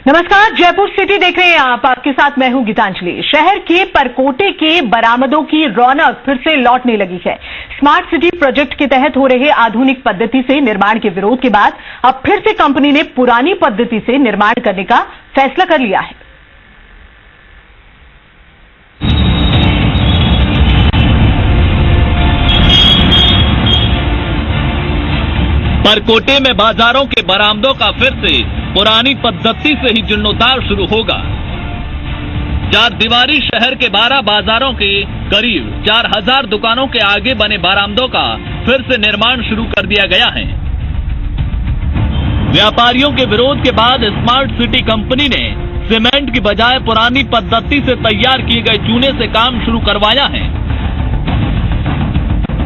नमस्कार, जयपुर सिटी देख रहे हैं आप। आपके साथ मैं हूं गीतांजलि। शहर के परकोटे के बरामदों की रौनक फिर से लौटने लगी है। स्मार्ट सिटी प्रोजेक्ट के तहत हो रहे आधुनिक पद्धति से निर्माण के विरोध के बाद अब फिर से कंपनी ने पुरानी पद्धति से निर्माण करने का फैसला कर लिया है। परकोटे में बाजारों के बरामदों का फिर से पुरानी पद्धति से ही जीर्णोद्धार शुरू होगा। चार दीवारी शहर के 12 बाजारों के करीब 4000 दुकानों के आगे बने बरामदों का फिर से निर्माण शुरू कर दिया गया है। व्यापारियों के विरोध के बाद स्मार्ट सिटी कंपनी ने सीमेंट की बजाय पुरानी पद्धति से तैयार किए गए चूने से काम शुरू करवाया है।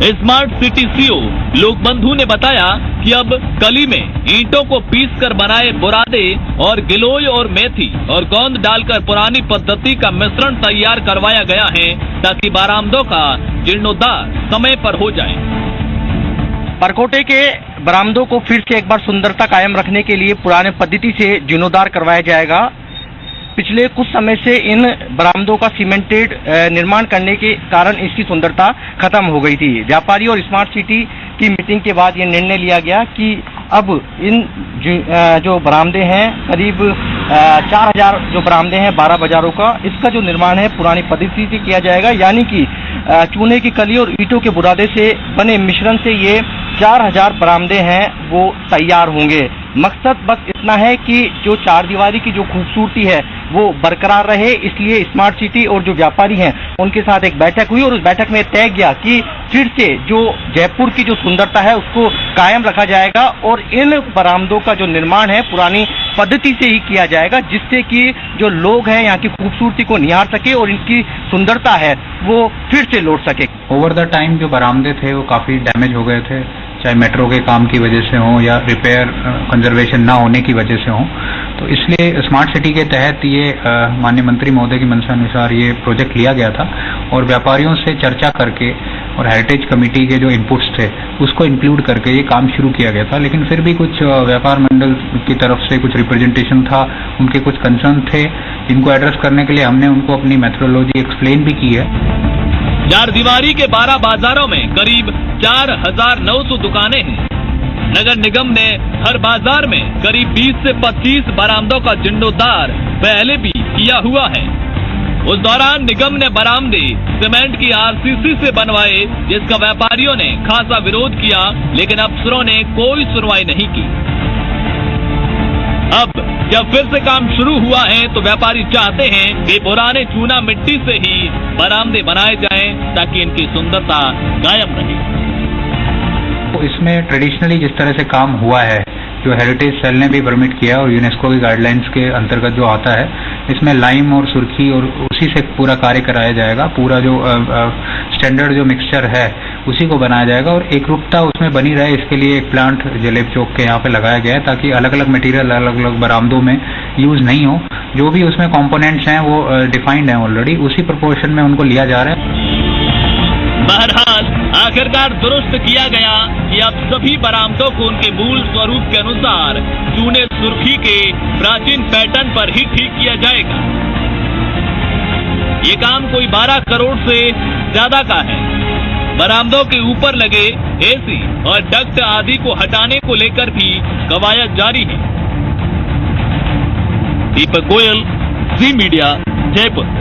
स्मार्ट सिटी सीईओ लोकबंधु ने बताया कि अब कली में ईंटों को पीसकर बनाए बुरादे और गिलोय और मेथी और गोंद डालकर पुरानी पद्धति का मिश्रण तैयार करवाया गया है ताकि बरामदों का जीर्णोद्धार समय पर हो जाए। परकोटे के बरामदों को फिर से एक बार सुंदरता कायम रखने के लिए पुराने पद्धति से जीर्णोद्धार करवाया जाएगा। पिछले कुछ समय से इन बरामदों का सीमेंटेड निर्माण करने के कारण इसकी सुंदरता खत्म हो गई थी। व्यापारी और स्मार्ट सिटी की मीटिंग के बाद ये निर्णय लिया गया कि अब इन जो बरामदे हैं करीब 4000 जो बरामदे हैं 12 बाजारों का, इसका जो निर्माण है पुरानी पद्धति से किया जाएगा, यानी कि चूने की कली और ईंटों के बुरादे से बने मिश्रण से ये 4000 बरामदे हैं वो तैयार होंगे। मकसद बस इतना है कि जो चार दीवारी की जो खूबसूरती है वो बरकरार रहे, इसलिए स्मार्ट सिटी और जो व्यापारी हैं उनके साथ एक बैठक हुई और उस बैठक में तय किया कि फिर से जो जयपुर की जो सुंदरता है उसको कायम रखा जाएगा और इन बरामदों का जो निर्माण है पुरानी पद्धति से ही किया जाएगा, जिससे कि जो लोग हैं यहाँ की खूबसूरती को निहार सके और इनकी सुंदरता है वो फिर से लौट सके। ओवर द टाइम जो बरामदे थे वो काफी डैमेज हो गए थे, चाहे मेट्रो के काम की वजह से हो या रिपेयर कंजर्वेशन ना होने की वजह से हो। तो इसलिए स्मार्ट सिटी के तहत ये माननीय मंत्री महोदय की मंशा अनुसार ये प्रोजेक्ट लिया गया था और व्यापारियों से चर्चा करके और हेरिटेज कमेटी के जो इनपुट्स थे उसको इंक्लूड करके ये काम शुरू किया गया था। लेकिन फिर भी कुछ व्यापार मंडल की तरफ से कुछ रिप्रेजेंटेशन था, उनके कुछ कंसर्न थे, जिनको एड्रेस करने के लिए हमने उनको अपनी मेथोडोलॉजी एक्सप्लेन भी की है। चार दीवारी के 12 बाजारों में करीब 4900 दुकानें हैं। नगर निगम ने हर बाजार में करीब 20 से 25 बरामदों का जीर्णोद्धार पहले भी किया हुआ है। उस दौरान निगम ने बरामदे सीमेंट की आरसीसी से बनवाए, जिसका व्यापारियों ने खासा विरोध किया, लेकिन अफसरों ने कोई सुनवाई नहीं की। अब जब फिर से काम शुरू हुआ है तो व्यापारी चाहते हैं कि पुराने चूना मिट्टी से ही बरामदे बनाए जाएं ताकि इनकी सुंदरता कायम रहे। तो इसमें ट्रेडिशनली जिस तरह से काम हुआ है, जो हेरिटेज सेल ने भी परमिट किया और यूनेस्को की गाइडलाइंस के अंतर्गत जो आता है, इसमें लाइम और सुर्खी और उसी से पूरा कार्य कराया जाएगा। पूरा जो स्टैंडर्ड जो मिक्सचर है उसी को बनाया जाएगा और एकरूपता उसमें बनी रहे, इसके लिए एक प्लांट जलेब चौक के यहाँ पे लगाया गया है ताकि अलग अलग मटेरियल अलग अलग बरामदों में यूज नहीं हो। जो भी उसमें कंपोनेंट्स हैं वो डिफाइंड हैं ऑलरेडी, उसी प्रोपोर्शन में उनको लिया जा रहा है। बहरहाल आखिरकार दुरुस्त किया गया कि अब सभी बरामदों को उनके मूल स्वरूप के अनुसार चूने सुर्खी के प्राचीन पैटर्न पर ही ठीक किया जाएगा। ये काम कोई 12 करोड़ से ज्यादा का है। बरामदों के ऊपर लगे एसी और डक्ट आदि को हटाने को लेकर भी कवायद जारी है। दीपक गोयल, जी मीडिया, जयपुर।